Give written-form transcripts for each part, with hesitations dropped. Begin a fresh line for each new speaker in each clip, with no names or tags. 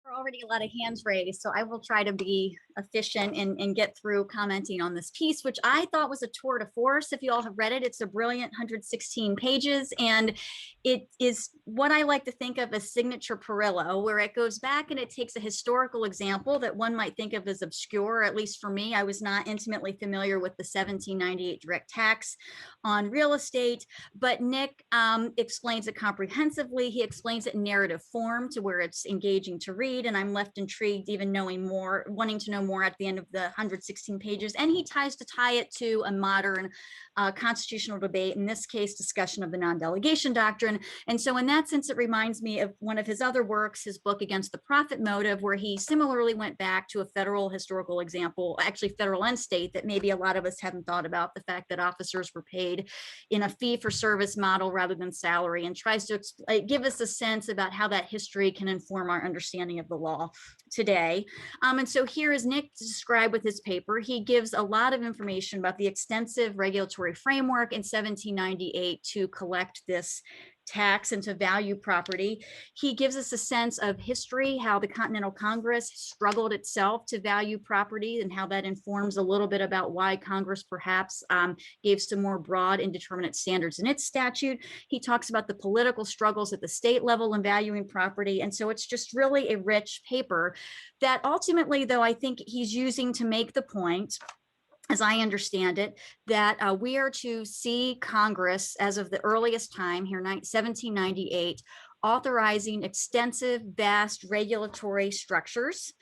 There are already a lot of hands raised, so I will try to be efficient and get through commenting on this piece, which I thought was a tour de force. If you all have read it, it's a brilliant 116 pages, and it is what I like to think of as signature Perillo, where it goes back and it takes a historical example that one might think of as obscure, at least for me. I was not intimately familiar with the 1798 direct tax on real estate, but Nick explains it comprehensively. He explains it in narrative form to where it's engaging to read, and I'm left intrigued, even knowing more, wanting to know more at the end of the 116 pages. And he tries to tie it to a modern constitutional debate, in this case, discussion of the non-delegation doctrine. And so in that sense, it reminds me of one of his other works, his book Against the Profit Motive, where he similarly went back to a federal historical example, actually federal and state, that maybe a lot of us haven't thought about, the fact that officers were paid in a fee-for-service model rather than salary, and tries to give us a sense about how that history can inform our understanding of the law today. And so here is Nick described with his paper. He gives a lot of information about the extensive regulatory framework in 1798 to collect this tax and to value property. He gives us a sense of history, how the Continental Congress struggled itself to value property, and how that informs a little bit about why Congress perhaps gave some more broad indeterminate standards in its statute. He talks about the political struggles at the state level in valuing property. And so it's just really a rich paper that ultimately, though, I think he's using to make the point, as I understand it, that we are to see Congress as of the earliest time here, 1798, authorizing extensive, vast regulatory structures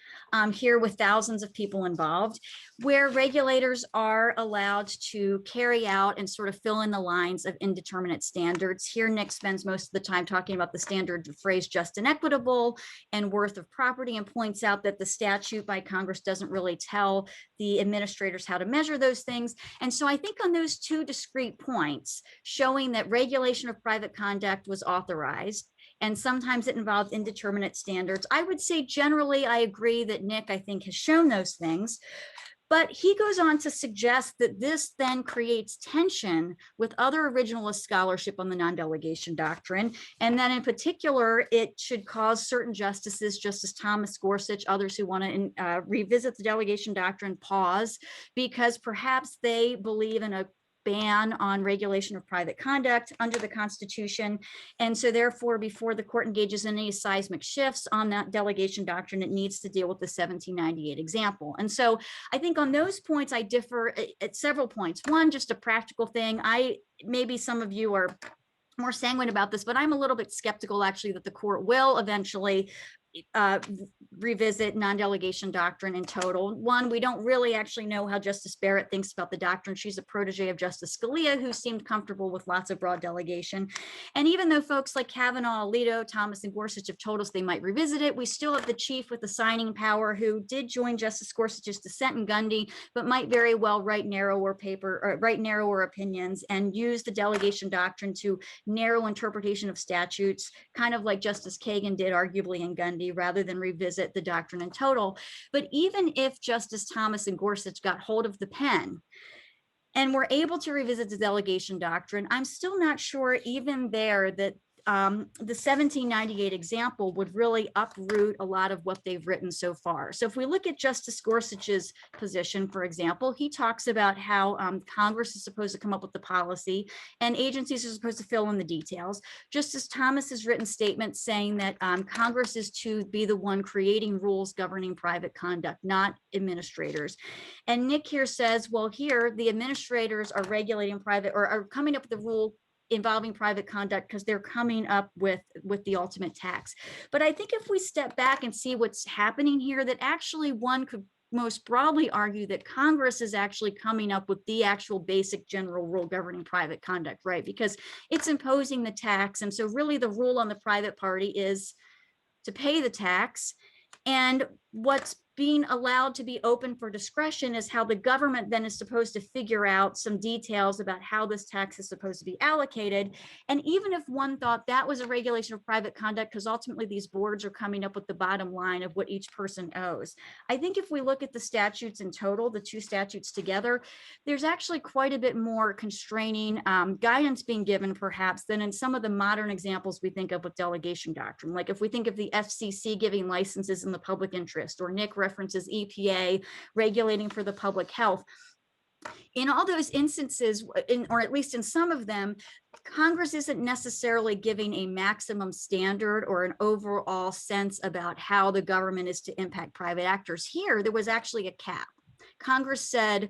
here with thousands of people involved, where regulators are allowed to carry out and sort of fill in the lines of indeterminate standards. Here, Nick spends most of the time talking about the standard phrase just and equitable and worth of property, and points out that the statute by Congress doesn't really tell the administrators how to measure those things. And so I think on those two discrete points, showing that regulation of private conduct was authorized, and sometimes it involved indeterminate standards, I would say generally I agree that Nick, I think, has shown those things. But he goes on to suggest that this then creates tension with other originalist scholarship on the non-delegation doctrine, and that in particular, it should cause certain justices, Justice Thomas Gorsuch, others who want to revisit the delegation doctrine, pause, because perhaps they believe in a ban on regulation of private conduct under the Constitution. And so therefore, before the court engages in any seismic shifts on that delegation doctrine, it needs to deal with the 1798 example. And so I think on those points, I differ at several points. One, just a practical thing. Maybe some of you are more sanguine about this, but I'm a little bit skeptical actually that the court will eventually revisit non-delegation doctrine in total. One, we don't really actually know how Justice Barrett thinks about the doctrine. She's a protege of Justice Scalia, who seemed comfortable with lots of broad delegation. And even though folks like Kavanaugh, Alito, Thomas, and Gorsuch have told us they might revisit it, we still have the chief with the signing power who did join Justice Gorsuch's dissent in Gundy, but might very well write narrower opinions and use the delegation doctrine to narrow interpretation of statutes, kind of like Justice Kagan did arguably in Gundy, rather than revisit the doctrine in total. But even if Justice Thomas and Gorsuch got hold of the pen and were able to revisit the delegation doctrine, I'm still not sure even there that the 1798 example would really uproot a lot of what they've written so far. So if we look at Justice Gorsuch's position, for example, he talks about how Congress is supposed to come up with the policy and agencies are supposed to fill in the details. Justice Thomas has written statements saying that Congress is to be the one creating rules governing private conduct, not administrators. And Nick here says, well, here the administrators are regulating private, or are coming up with the rule involving private conduct because they're coming up with the ultimate tax. But I think if we step back and see what's happening here, that actually one could most broadly argue that Congress is actually coming up with the actual basic general rule governing private conduct, right? Because it's imposing the tax. And so really the rule on the private party is to pay the tax. And what's being allowed to be open for discretion is how the government then is supposed to figure out some details about how this tax is supposed to be allocated. And even if one thought that was a regulation of private conduct, because ultimately these boards are coming up with the bottom line of what each person owes, I think if we look at the statutes in total, the two statutes together, there's actually quite a bit more constraining guidance being given perhaps than in some of the modern examples we think of with delegation doctrine. Like if we think of the FCC giving licenses in the public interest, or Nick references EPA regulating for the public health. In all those instances, or at least in some of them, Congress isn't necessarily giving a maximum standard or an overall sense about how the government is to impact private actors. Here, there was actually a cap. Congress said,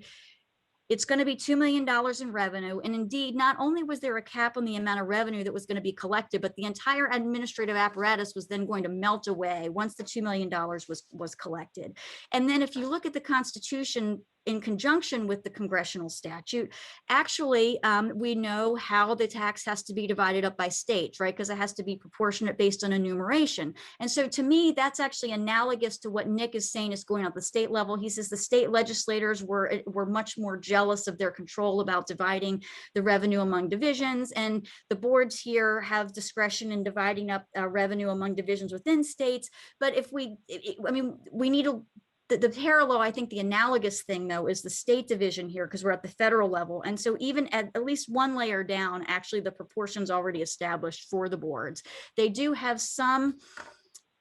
it's going to be $2 million in revenue. And indeed, not only was there a cap on the amount of revenue that was going to be collected, but the entire administrative apparatus was then going to melt away once the $2 million was collected. And then if you look at the Constitution in conjunction with the congressional statute, actually, we know how the tax has to be divided up by states, right? Because it has to be proportionate based on enumeration. And so to me, that's actually analogous to what Nick is saying is going on at the state level. He says the state legislators were much more jealous of their control about dividing the revenue among divisions. And the boards here have discretion in dividing up revenue among divisions within states. But if we need to, the parallel, I think the analogous thing though, is the state division here, because we're at the federal level. And so even at least one layer down, actually the proportions already established for the boards. They do have some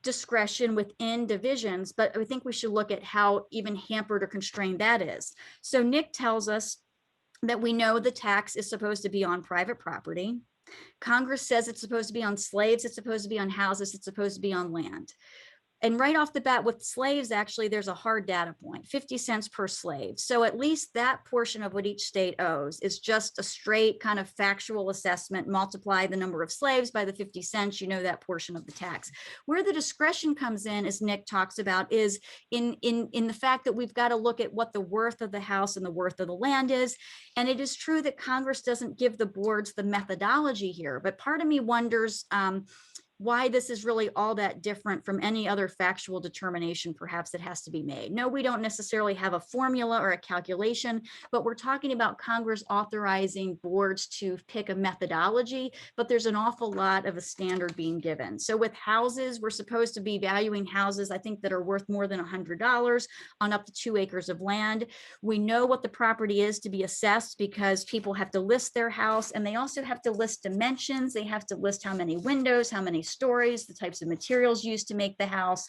discretion within divisions, but I think we should look at how even hampered or constrained that is. So Nick tells us that we know the tax is supposed to be on private property. Congress says it's supposed to be on slaves, it's supposed to be on houses, it's supposed to be on land. And right off the bat with slaves, actually, there's a hard data point, 50 cents per slave. So at least that portion of what each state owes is just a straight kind of factual assessment, multiply the number of slaves by the 50 cents, you know that portion of the tax. Where the discretion comes in, as Nick talks about, is in the fact that we've got to look at what the worth of the house and the worth of the land is. And it is true that Congress doesn't give the boards the methodology here, but part of me wonders, why this is really all that different from any other factual determination perhaps that has to be made. No, we don't necessarily have a formula or a calculation, but we're talking about Congress authorizing boards to pick a methodology, but there's an awful lot of a standard being given. So with houses, we're supposed to be valuing houses, I think, that are worth more than $100 on up to 2 acres of land. We know what the property is to be assessed because people have to list their house, and they also have to list dimensions. They have to list how many windows, how many stories, the types of materials used to make the house.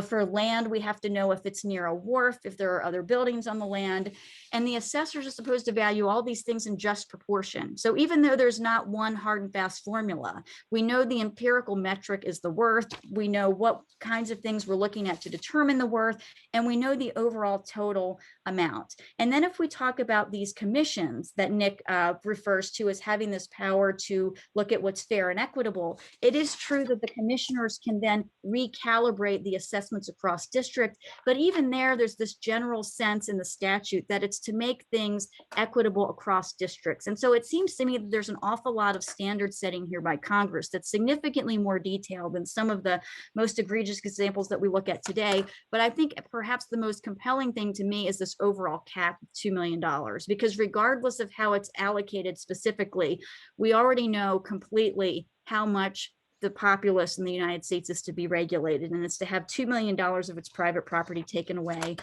For land, we have to know if it's near a wharf, if there are other buildings on the land. And the assessors are supposed to value all these things in just proportion. So even though there's not one hard and fast formula, we know the empirical metric is the worth. We know what kinds of things we're looking at to determine the worth, and we know the overall total amount. And then if we talk about these commissions that Nick refers to as having this power to look at what's fair and equitable, it is true that the commissioners can then recalibrate the assessments across district. But even there's this general sense in the statute that it's to make things equitable across districts. And so it seems to me that there's an awful lot of standard setting here by Congress that's significantly more detailed than some of the most egregious examples that we look at today. But I think perhaps the most compelling thing to me is this overall cap of $2 million, because regardless of how it's allocated specifically, we already know completely how much the populace in the United States is to be regulated, and it's to have $2 million of its private property taken away,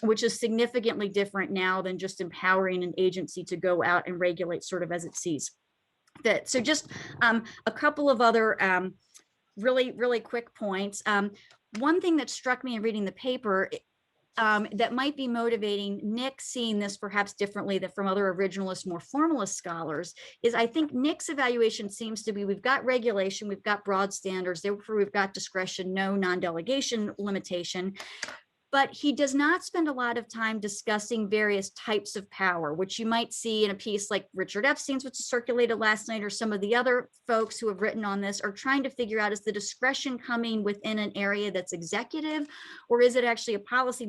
which is significantly different now than just empowering an agency to go out and regulate sort of as it sees fit. So just a couple of other really quick points. One thing that struck me in reading the paper that might be motivating Nick seeing this perhaps differently than from other originalist, more formalist scholars is I think Nick's evaluation seems to be, we've got regulation, we've got broad standards, therefore we've got discretion, no non-delegation limitation. But he does not spend a lot of time discussing various types of power, which you might see in a piece like Richard Epstein's, which circulated last night, or some of the other folks who have written on this are trying to figure out, is the discretion coming within an area that's executive, or is it actually a policy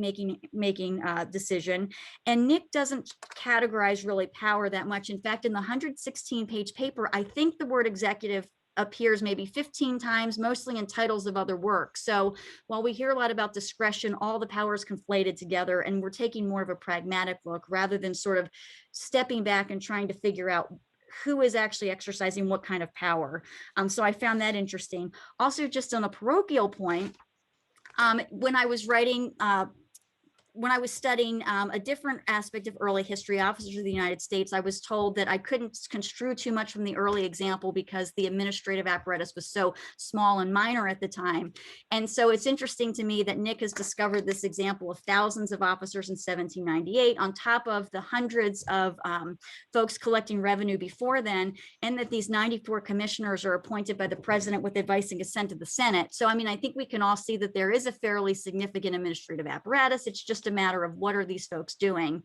making decision? And Nick doesn't categorize really power that much. In fact, in the 116-page paper, I think the word executive appears maybe 15 times, mostly in titles of other work. So while we hear a lot about discretion, all the powers conflated together, and we're taking more of a pragmatic look rather than sort of stepping back and trying to figure out who is actually exercising what kind of power. So I found that interesting. Also, just on a parochial point, when I was writing when I was studying a different aspect of early history, officers of the United States, I was told that I couldn't construe too much from the early example because the administrative apparatus was so small and minor at the time. And so it's interesting to me that Nick has discovered this example of thousands of officers in 1798 on top of the hundreds of folks collecting revenue before then, and that these 94 commissioners are appointed by the president with advice and consent of the Senate. So, I mean, I think we can all see that there is a fairly significant administrative apparatus. It's just a matter of what are these folks doing.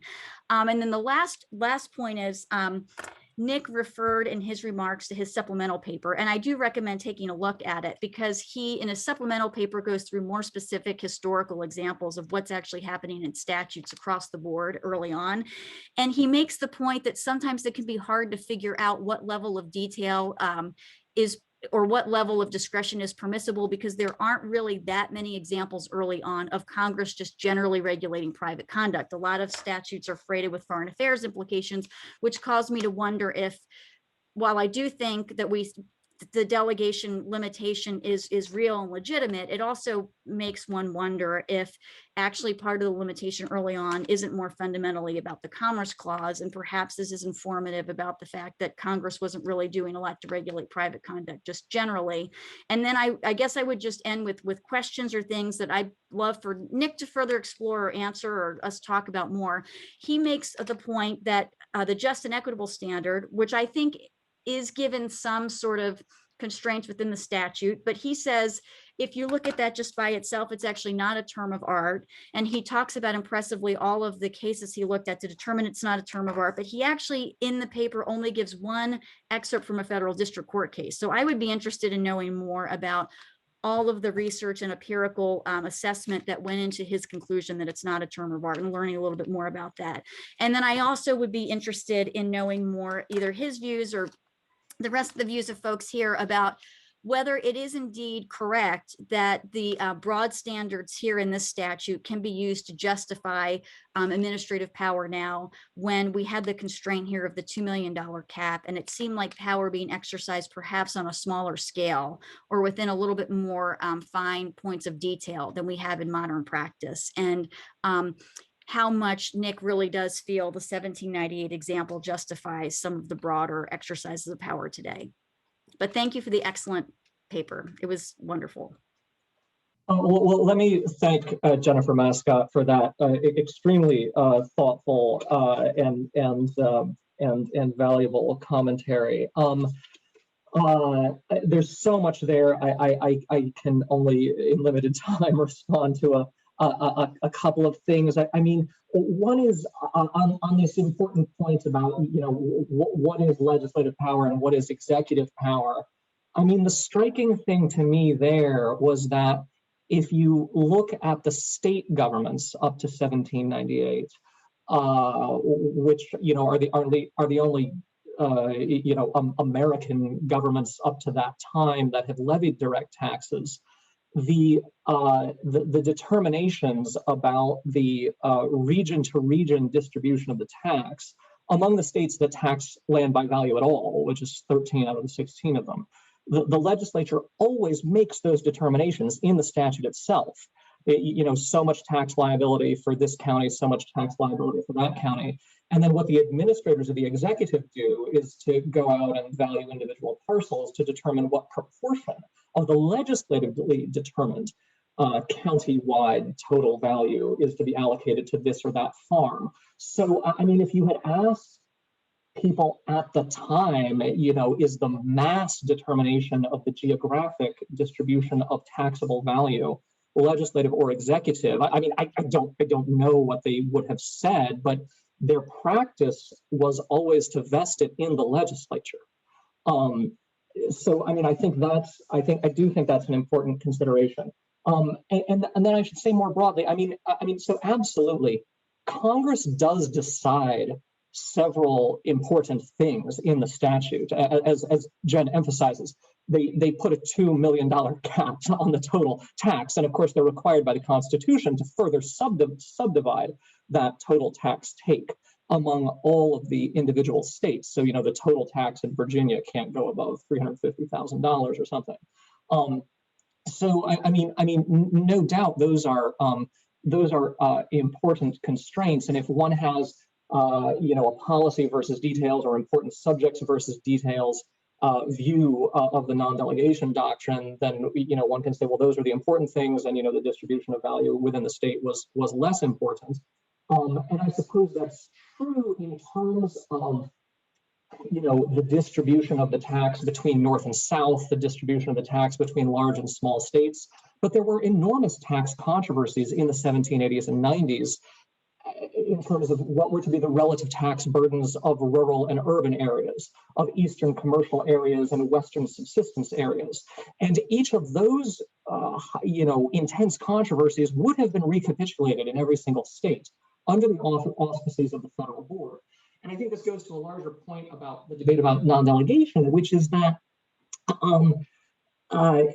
And then the last point is Nick referred in his remarks to his supplemental paper, and I do recommend taking a look at it because he, in his supplemental paper, goes through more specific historical examples of what's actually happening in statutes across the board early on. And he makes the point that sometimes it can be hard to figure out what level of detail is or what level of discretion is permissible because there aren't really that many examples early on of Congress just generally regulating private conduct. A lot of statutes are freighted with foreign affairs implications, which caused me to wonder if, while I do think that the delegation limitation is real and legitimate, it also makes one wonder if actually part of the limitation early on isn't more fundamentally about the Commerce Clause, and perhaps this is informative about the fact that Congress wasn't really doing a lot to regulate private conduct just generally. And then I guess I would just end with questions or things that I'd love for Nick to further explore or answer or us talk about more. He makes the point that the just and equitable standard, which I think is given some sort of constraints within the statute, but he says if you look at that just by itself, it's actually not a term of art. And he talks about impressively all of the cases he looked at to determine it's not a term of art, but he actually in the paper only gives one excerpt from a federal district court case. So I would be interested in knowing more about all of the research and empirical assessment that went into his conclusion that it's not a term of art, and learning a little bit more about that. And then I also would be interested in knowing more, either his views or the rest of the views of folks here, about whether it is indeed correct that the broad standards here in this statute can be used to justify administrative power now, when we had the constraint here of the $2 million cap, and it seemed like power being exercised perhaps on a smaller scale or within a little bit more fine points of detail than we have in modern practice. And how much Nick really does feel the 1798 example justifies some of the broader exercises of power today. But thank you for the excellent paper. It was wonderful.
Well, let me thank Jennifer Mascott for that extremely thoughtful and valuable commentary. There's so much there. I can only, in limited time, respond to a couple of things. I mean, one is on this important point about, you know, what is legislative power and what is executive power. I mean, the striking thing to me there was that if you look at the state governments up to 1798, which, you know, are the only you know, American governments up to that time that have levied direct taxes, the determinations about the region to region distribution of the tax among the states that tax land by value at all, which is 13 out of the 16 of them, the legislature always makes those determinations in the statute itself. You know, so much tax liability for this county, so much tax liability for that county. And then what the administrators of the executive do is to go out and value individual parcels to determine what proportion of the legislatively determined county-wide total value is to be allocated to this or that farm. So, I mean, if you had asked people at the time, you know, is the mass determination of the geographic distribution of taxable value legislative or executive? I mean, I don't know what they would have said, but their practice was always to vest it in the legislature. So, I mean, I do think that's an important consideration. And then I should say more broadly, I mean, so absolutely, Congress does decide several important things in the statute, as Jen emphasizes. they put a $2 million cap on the total tax. And of course, they're required by the Constitution to further subdivide that total tax take among all of the individual states. So, the total tax in Virginia can't go above $350,000 or something. So, I mean, no doubt those are important constraints. And if one has, a policy versus details or important subjects versus details view of the non-delegation doctrine, then one can say, well, those are the important things, and the distribution of value within the state was less important. And I suppose that's true in terms of the distribution of the tax between North and South, the distribution of the tax between large and small states. But there were enormous tax controversies in the 1780s and 90s in terms of what were to be the relative tax burdens of rural and urban areas, of eastern commercial areas and western subsistence areas. And each of those, intense controversies would have been recapitulated in every single state under the auspices of the federal board. And I think this goes to a larger point about the debate about non-delegation, which is that I'd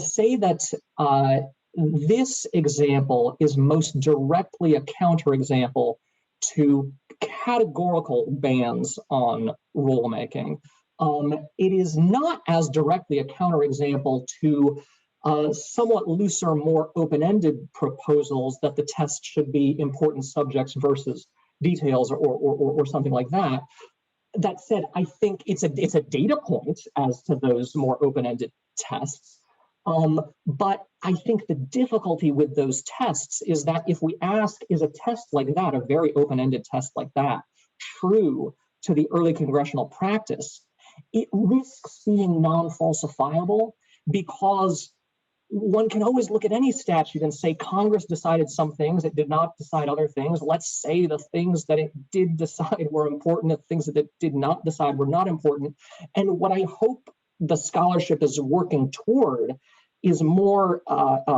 say that this example is most directly a counterexample to categorical bans on rulemaking. It is not as directly a counterexample to somewhat looser, more open-ended proposals that the test should be important subjects versus details or something like that. That said, I think it's a data point as to those more open-ended tests. But I think the difficulty with those tests is that if we ask, is a test like that, a very open-ended test like that, true to the early congressional practice, it risks being non-falsifiable, because one can always look at any statute and say Congress decided some things, it did not decide other things. Let's say the things that it did decide were important, the things that it did not decide were not important. And what I hope the scholarship is working toward is more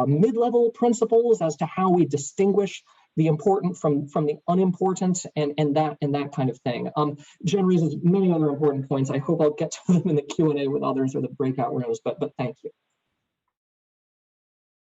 mid-level principles as to how we distinguish the important from the unimportant and that kind of thing. Jen raises many other important points. I hope I'll get to them in the Q&A with others or the breakout rooms, but thank you.